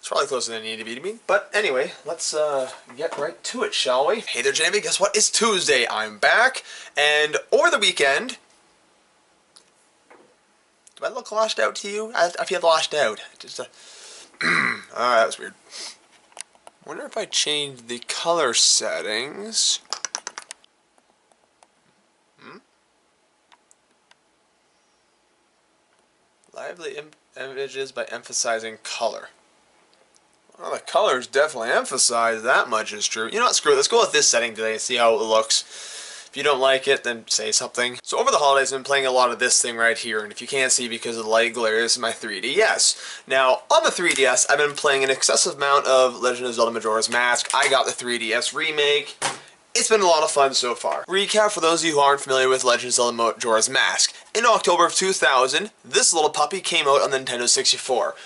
It's probably closer than it needed to be. But anyway, let's get right to it, shall we? Hey there, Jamie. Guess what? It's Tuesday. I'm back. And over the weekend... Do I look washed out to you? I feel washed out. Just Alright, that was weird. Wonder if I change the color settings. Lively images by emphasizing color. Well, the colors definitely emphasize, that much is true. You know what, screw it, let's go with this setting today and see how it looks. If you don't like it, then say something. So over the holidays, I've been playing a lot of this thing right here, and if you can't see because of the light glare, this is my 3DS. Now, on the 3DS, I've been playing an excessive amount of Legend of Zelda Majora's Mask. I got the 3DS remake. It's been a lot of fun so far. Recap for those of you who aren't familiar with Legend of Zelda Majora's Mask. In October of 2000, this little puppy came out on the Nintendo 64.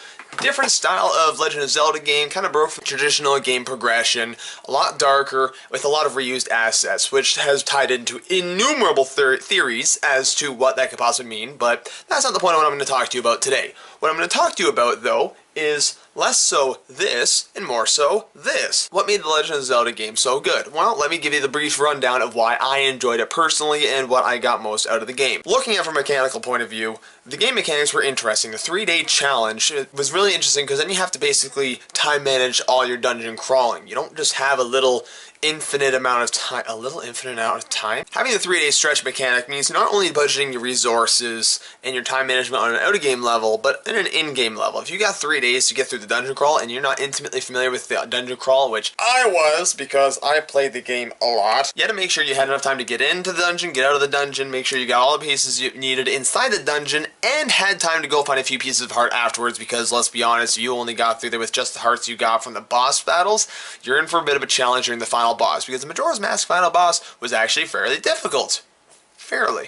Different style of Legend of Zelda game, kind of broke from traditional game progression, a lot darker, with a lot of reused assets, which has tied into innumerable theories as to what that could possibly mean, but that's not the point of what I'm going to talk to you about today. What I'm going to talk to you about, though, is less so this, and more so this. What made the Legend of Zelda game so good? Well, let me give you the brief rundown of why I enjoyed it personally and what I got most out of the game. Looking at it from a mechanical point of view, the game mechanics were interesting. The 3-day challenge was really interesting because then you have to basically time manage all your dungeon crawling. You don't just have a little infinite amount of time. Having the 3-day stretch mechanic means not only budgeting your resources and your time management on an out-of-game level, but in an in-game level. If you got 3 days to get through the dungeon crawl and you're not intimately familiar with the dungeon crawl, which I was because I played the game a lot, you had to make sure you had enough time to get into the dungeon, get out of the dungeon, make sure you got all the pieces you needed inside the dungeon, and had time to go find a few pieces of heart afterwards because, let's be honest, if you only got through there with just the hearts you got from the boss battles, you're in for a bit of a challenge during the final boss, because the Majora's Mask final boss was actually fairly difficult.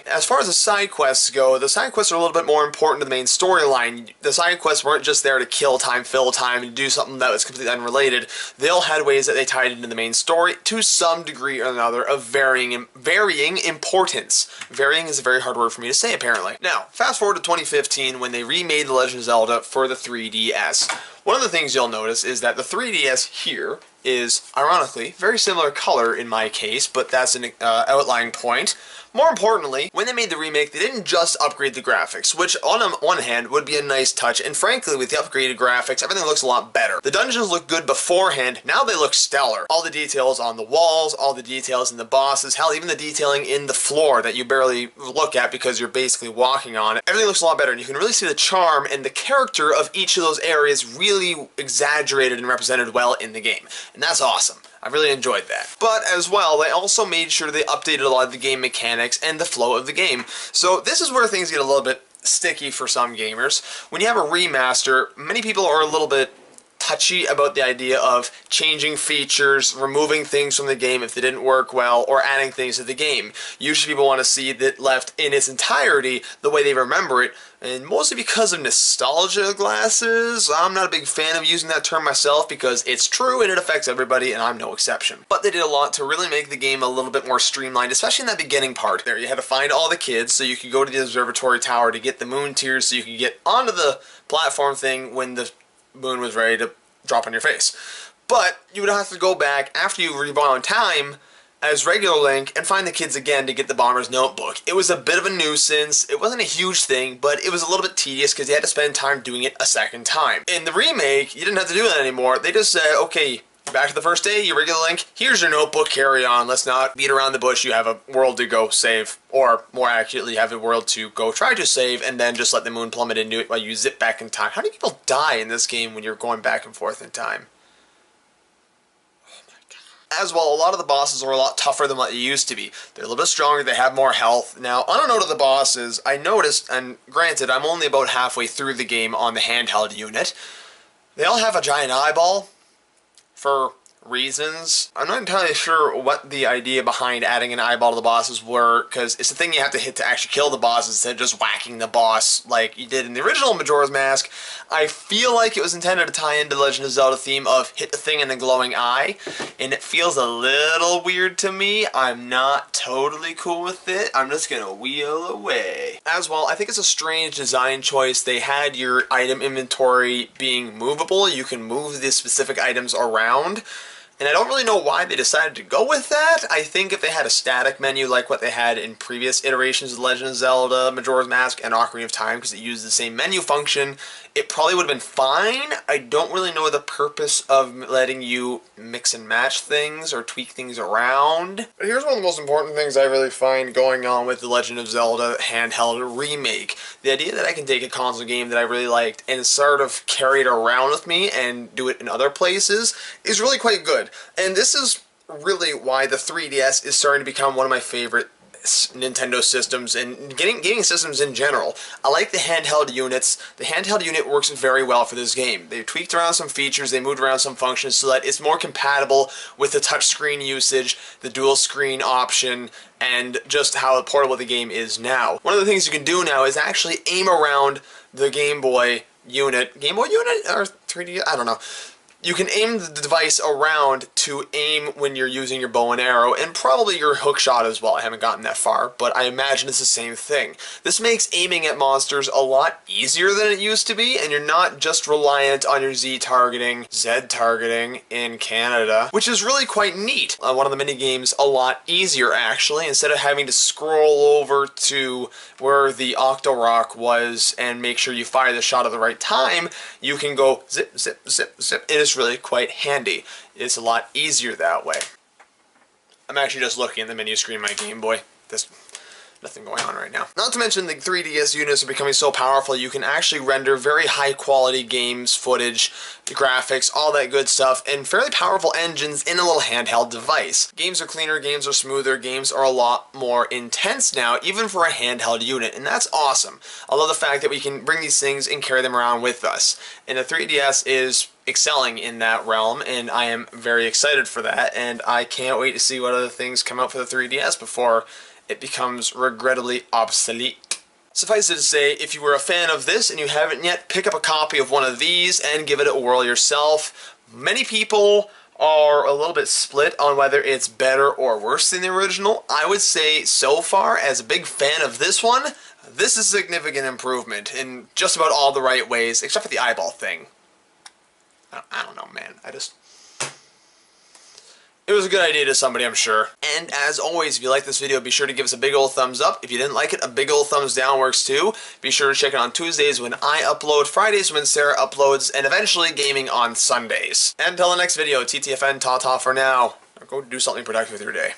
As far as the side quests go, the side quests are a little bit more important to the main storyline. The side quests weren't just there to kill time, fill time, and do something that was completely unrelated. They all had ways that they tied into the main story to some degree or another of varying importance. Varying is a very hard word for me to say, apparently. Now, fast forward to 2015 when they remade The Legend of Zelda for the 3DS. One of the things you'll notice is that the 3DS here is, ironically, very similar color in my case, but that's an outlying point. More importantly, when they made the remake, they didn't just upgrade the graphics, which on one hand would be a nice touch, and frankly, with the upgraded graphics, everything looks a lot better. The dungeons look good beforehand, now they look stellar. All the details on the walls, all the details in the bosses, hell, even the detailing in the floor that you barely look at because you're basically walking on it. Everything looks a lot better, and you can really see the charm and the character of each of those areas really exaggerated and represented well in the game. And that's awesome. I really enjoyed that. But as well, they also made sure they updated a lot of the game mechanics and the flow of the game. So this is where things get a little bit sticky for some gamers. When you have a remaster, many people are a little bit touchy about the idea of changing features, removing things from the game if they didn't work well, or adding things to the game. Usually people want to see that left in its entirety the way they remember it, and mostly because of nostalgia glasses. I'm not a big fan of using that term myself because it's true and it affects everybody, and I'm no exception. But they did a lot to really make the game a little bit more streamlined, especially in that beginning part there. You had to find all the kids so you could go to the observatory tower to get the moon tears so you could get onto the platform thing when the moon was ready to drop on your face. But you would have to go back after you rewound time as regular Link and find the kids again to get the Bomber's Notebook. It was a bit of a nuisance. It wasn't a huge thing, but it was a little bit tedious because you had to spend time doing it a second time. In the remake, you didn't have to do that anymore. They just said, okay, back to the first day, your regular Link, here's your notebook, carry on. Let's not beat around the bush. You have a world to go save, or more accurately, you have a world to go try to save, and then just let the moon plummet into it while you zip back in time. How many people die in this game when you're going back and forth in time? Oh my god. As well, a lot of the bosses are a lot tougher than what they used to be. They're a little bit stronger, they have more health. Now, on a note of the bosses, I noticed, and granted, I'm only about halfway through the game on the handheld unit, they all have a giant eyeball. For reasons. I'm not entirely sure what the idea behind adding an eyeball to the bosses were, because it's the thing you have to hit to actually kill the boss instead of just whacking the boss like you did in the original Majora's Mask. I feel like it was intended to tie into the Legend of Zelda theme of hit the thing in the glowing eye, and it feels a little weird to me. I'm not totally cool with it. I'm just gonna wheel away. As well, I think it's a strange design choice. They had your item inventory being movable. You can move the specific items around. And I don't really know why they decided to go with that. I think if they had a static menu like what they had in previous iterations of Legend of Zelda, Majora's Mask, and Ocarina of Time, because it used the same menu function, it probably would have been fine. I don't really know the purpose of letting you mix and match things or tweak things around. But here's one of the most important things I really find going on with the Legend of Zelda handheld remake. The idea that I can take a console game that I really liked and sort of carry it around with me and do it in other places is really quite good. And this is really why the 3DS is starting to become one of my favorite Nintendo systems and gaming systems in general. I like the handheld units. The handheld unit works very well for this game. They tweaked around some features, they moved around some functions so that it's more compatible with the touchscreen usage, the dual screen option, and just how portable the game is now. One of the things you can do now is actually aim around the Game Boy unit. Game Boy unit? Or 3D? I don't know. You can aim the device around to aim when you're using your bow and arrow, and probably your hook shot as well. I haven't gotten that far, but I imagine it's the same thing. This makes aiming at monsters a lot easier than it used to be, and you're not just reliant on your Z targeting in Canada, which is really quite neat. One of the mini games a lot easier, actually. Instead of having to scroll over to where the Octorok was and make sure you fire the shot at the right time, you can go zip, zip, zip, zip. It is really quite handy. It's a lot easier that way. I'm actually just looking at the menu screen of my Game Boy. There's nothing going on right now. Not to mention the 3DS units are becoming so powerful you can actually render very high quality games, footage, graphics, all that good stuff, and fairly powerful engines in a little handheld device. Games are cleaner, games are smoother, games are a lot more intense now, even for a handheld unit, and that's awesome. I love the fact that we can bring these things and carry them around with us. And the 3DS is excelling in that realm, and I am very excited for that, and I can't wait to see what other things come out for the 3DS before it becomes regrettably obsolete. Suffice it to say, if you were a fan of this and you haven't yet, pick up a copy of one of these and give it a whirl yourself. Many people are a little bit split on whether it's better or worse than the original. I would say, so far, as a big fan of this one, this is a significant improvement in just about all the right ways, except for the eyeball thing. I don't know, man. It was a good idea to somebody, I'm sure. And as always, if you like this video, be sure to give us a big old thumbs up. If you didn't like it, a big old thumbs down works too. Be sure to check it on Tuesdays when I upload, Fridays when Sarah uploads, and eventually gaming on Sundays. And until the next video, TTFN, ta-ta for now. Go do something productive with your day.